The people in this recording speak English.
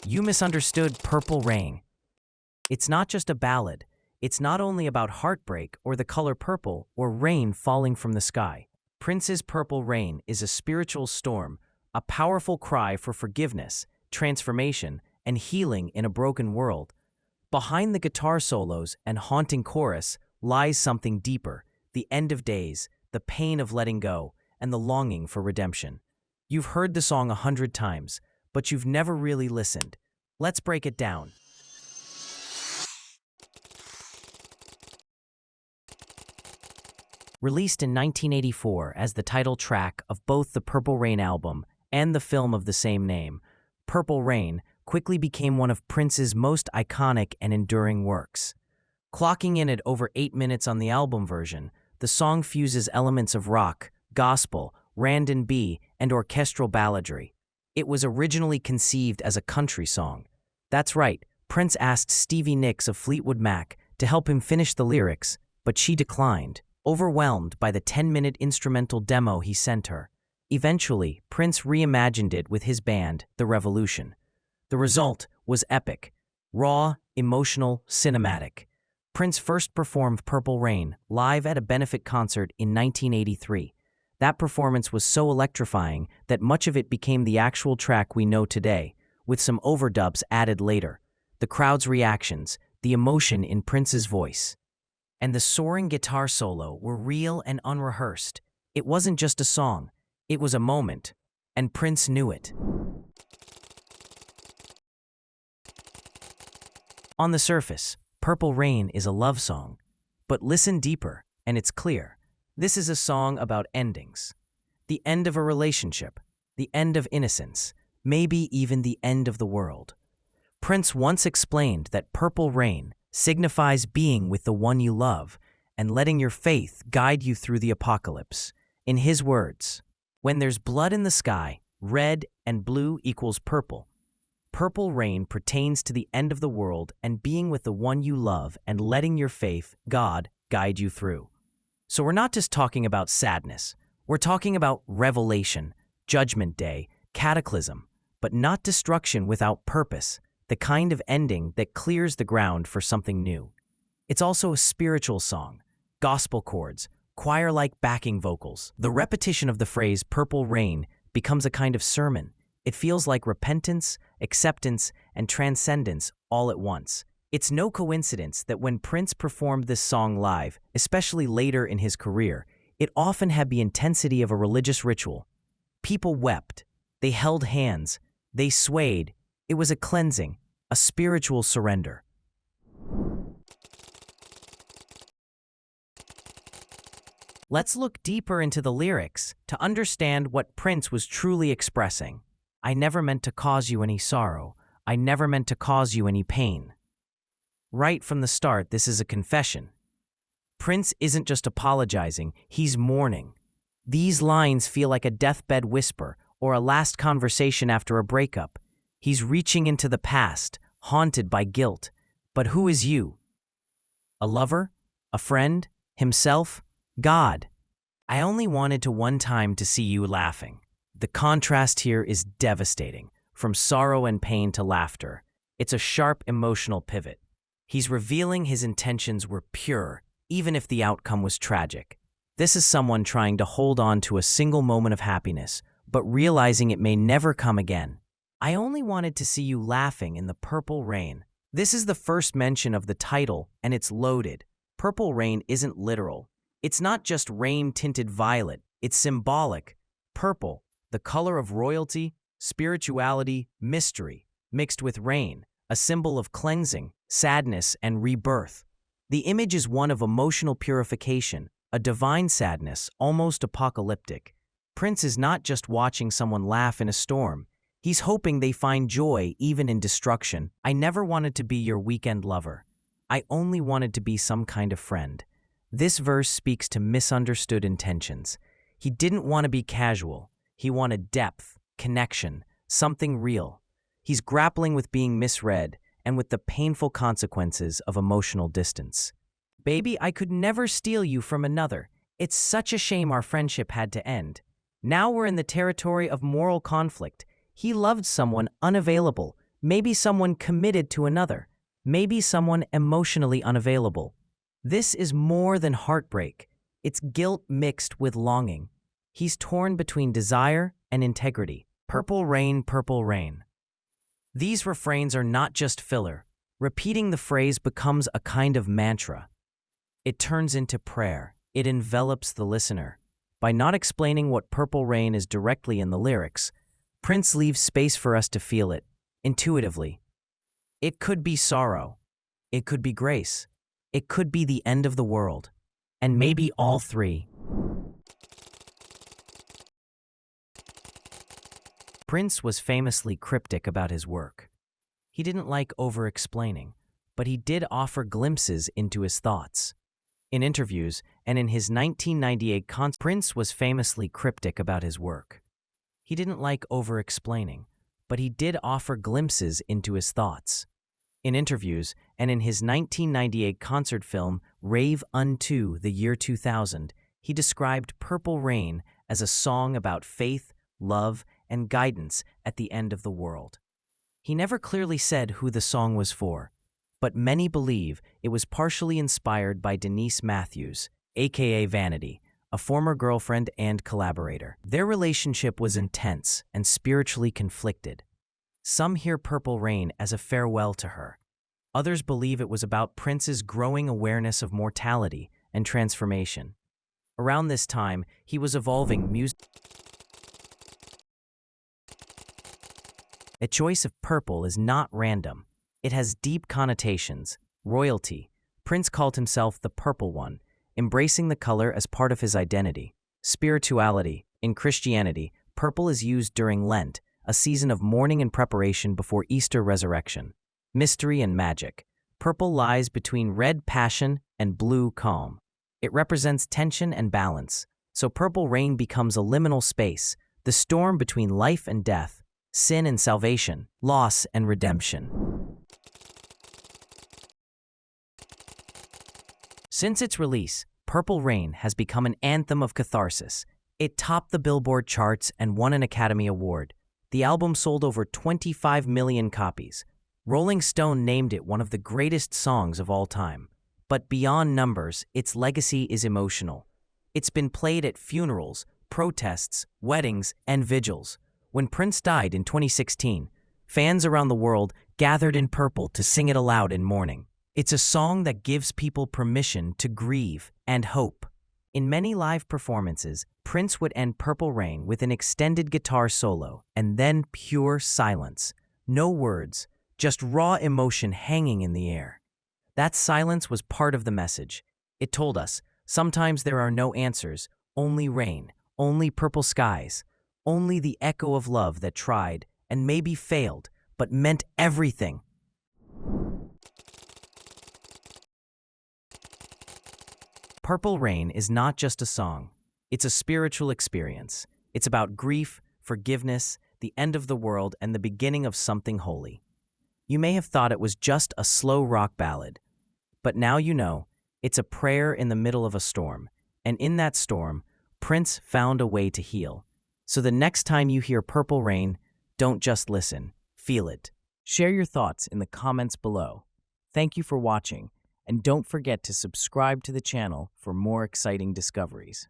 You misunderstood Purple Rain. It's not just a ballad. It's not only about heartbreak or the color purple or rain falling from the sky. Prince's Purple Rain is a spiritual storm, a powerful cry for forgiveness, transformation, and healing in a broken world. Behind the guitar solos and haunting chorus lies something deeper: the end of days, the pain of letting go, and the longing for redemption. You've heard the song 100 times, but you've never really listened. Let's break it down. Released in 1984 as the title track of both the Purple Rain album and the film of the same name, Purple Rain quickly became one of Prince's most iconic and enduring works. Clocking in at over 8 minutes on the album version, the song fuses elements of rock, gospel, R&B, and orchestral balladry. It was originally conceived as a country song. That's right, Prince asked Stevie Nicks of Fleetwood Mac to help him finish the lyrics, but she declined, overwhelmed by the 10-minute instrumental demo he sent her. Eventually, Prince reimagined it with his band, The Revolution. The result was epic, raw, emotional, cinematic. Prince first performed Purple Rain live at a benefit concert in 1983. That performance was so electrifying that much of it became the actual track we know today, with some overdubs added later. The crowd's reactions, the emotion in Prince's voice, and the soaring guitar solo were real and unrehearsed. It wasn't just a song, it was a moment, and Prince knew it. On the surface, Purple Rain is a love song, but listen deeper, and it's clear. This is a song about endings. The end of a relationship, the end of innocence, maybe even the end of the world. Prince once explained that Purple Rain signifies being with the one you love and letting your faith guide you through the apocalypse. In his words, when there's blood in the sky, red and blue equals purple. Purple Rain pertains to the end of the world and being with the one you love and letting your faith, God, guide you through. So we're not just talking about sadness. We're talking about revelation, judgment day, cataclysm, but not destruction without purpose, the kind of ending that clears the ground for something new. It's also a spiritual song, gospel chords, choir-like backing vocals. The repetition of the phrase Purple Rain becomes a kind of sermon. It feels like repentance, acceptance, and transcendence all at once. It's no coincidence that when Prince performed this song live, especially later in his career, it often had the intensity of a religious ritual. People wept, they held hands, they swayed. It was a cleansing, a spiritual surrender. Let's look deeper into the lyrics to understand what Prince was truly expressing. I never meant to cause you any sorrow. I never meant to cause you any pain. Right from the start, this is a confession. Prince isn't just apologizing, he's mourning. These lines feel like a deathbed whisper or a last conversation after a breakup. He's reaching into the past, haunted by guilt. But who is you? A lover? A friend? Himself? God. I only wanted to one time to see you laughing. The contrast here is devastating, from sorrow and pain to laughter. It's a sharp emotional pivot. He's revealing his intentions were pure, even if the outcome was tragic. This is someone trying to hold on to a single moment of happiness, but realizing it may never come again. I only wanted to see you laughing in the Purple Rain. This is the first mention of the title, and it's loaded. Purple Rain isn't literal. It's not just rain-tinted violet. It's symbolic. Purple, the color of royalty, spirituality, mystery, mixed with rain, a symbol of cleansing, sadness, and rebirth. The image is one of emotional purification, a divine sadness, almost apocalyptic. Prince is not just watching someone laugh in a storm. He's hoping they find joy even in destruction. I never wanted to be your weekend lover. I only wanted to be some kind of friend. This verse speaks to misunderstood intentions. He didn't want to be casual. He wanted depth, connection, something real. He's grappling with being misread and with the painful consequences of emotional distance. Baby, I could never steal you from another. It's such a shame our friendship had to end. Now we're in the territory of moral conflict. He loved someone unavailable, maybe someone committed to another, maybe someone emotionally unavailable. This is more than heartbreak. It's guilt mixed with longing. He's torn between desire and integrity. Purple rain, purple rain. These refrains are not just filler. Repeating the phrase becomes a kind of mantra. It turns into prayer. It envelops the listener. By not explaining what purple rain is directly in the lyrics, Prince leaves space for us to feel it, intuitively. It could be sorrow. It could be grace. It could be the end of the world. And maybe all three. Prince was famously cryptic about his work. He didn't like over-explaining, but he did offer glimpses into his thoughts. In interviews and in his 1998 concert, Prince was famously cryptic about his work. He didn't like over-explaining, but he did offer glimpses into his thoughts. In interviews and in his 1998 concert film Rave Unto the Year 2000, he described Purple Rain as a song about faith, love, and guidance at the end of the world. He never clearly said who the song was for, but many believe it was partially inspired by Denise Matthews, aka Vanity, a former girlfriend and collaborator. Their relationship was intense and spiritually conflicted. Some hear Purple Rain as a farewell to her. Others believe it was about Prince's growing awareness of mortality and transformation. Around this time, he was evolving music. A choice of purple is not random. It has deep connotations. Royalty. Prince called himself the Purple One, embracing the color as part of his identity. Spirituality. In Christianity, purple is used during Lent, a season of mourning and preparation before Easter resurrection. Mystery and magic. Purple lies between red passion and blue calm. It represents tension and balance, so purple rain becomes a liminal space, the storm between life and death, sin and salvation, loss and redemption. Since its release, Purple Rain has become an anthem of catharsis. It topped the Billboard charts and won an Academy Award. The album sold over 25 million copies. Rolling Stone named it one of the greatest songs of all time. But beyond numbers, its legacy is emotional. It's been played at funerals, protests, weddings, and vigils. When Prince died in 2016, fans around the world gathered in purple to sing it aloud in mourning. It's a song that gives people permission to grieve and hope. In many live performances, Prince would end Purple Rain with an extended guitar solo and then pure silence. No words, just raw emotion hanging in the air. That silence was part of the message. It told us, sometimes there are no answers, only rain, only purple skies, only the echo of love that tried and maybe failed, but meant everything. Purple Rain is not just a song. It's a spiritual experience. It's about grief, forgiveness, the end of the world, and the beginning of something holy. You may have thought it was just a slow rock ballad, but now you know, it's a prayer in the middle of a storm. And in that storm, Prince found a way to heal. So the next time you hear Purple Rain, don't just listen, feel it. Share your thoughts in the comments below. Thank you for watching, and don't forget to subscribe to the channel for more exciting discoveries.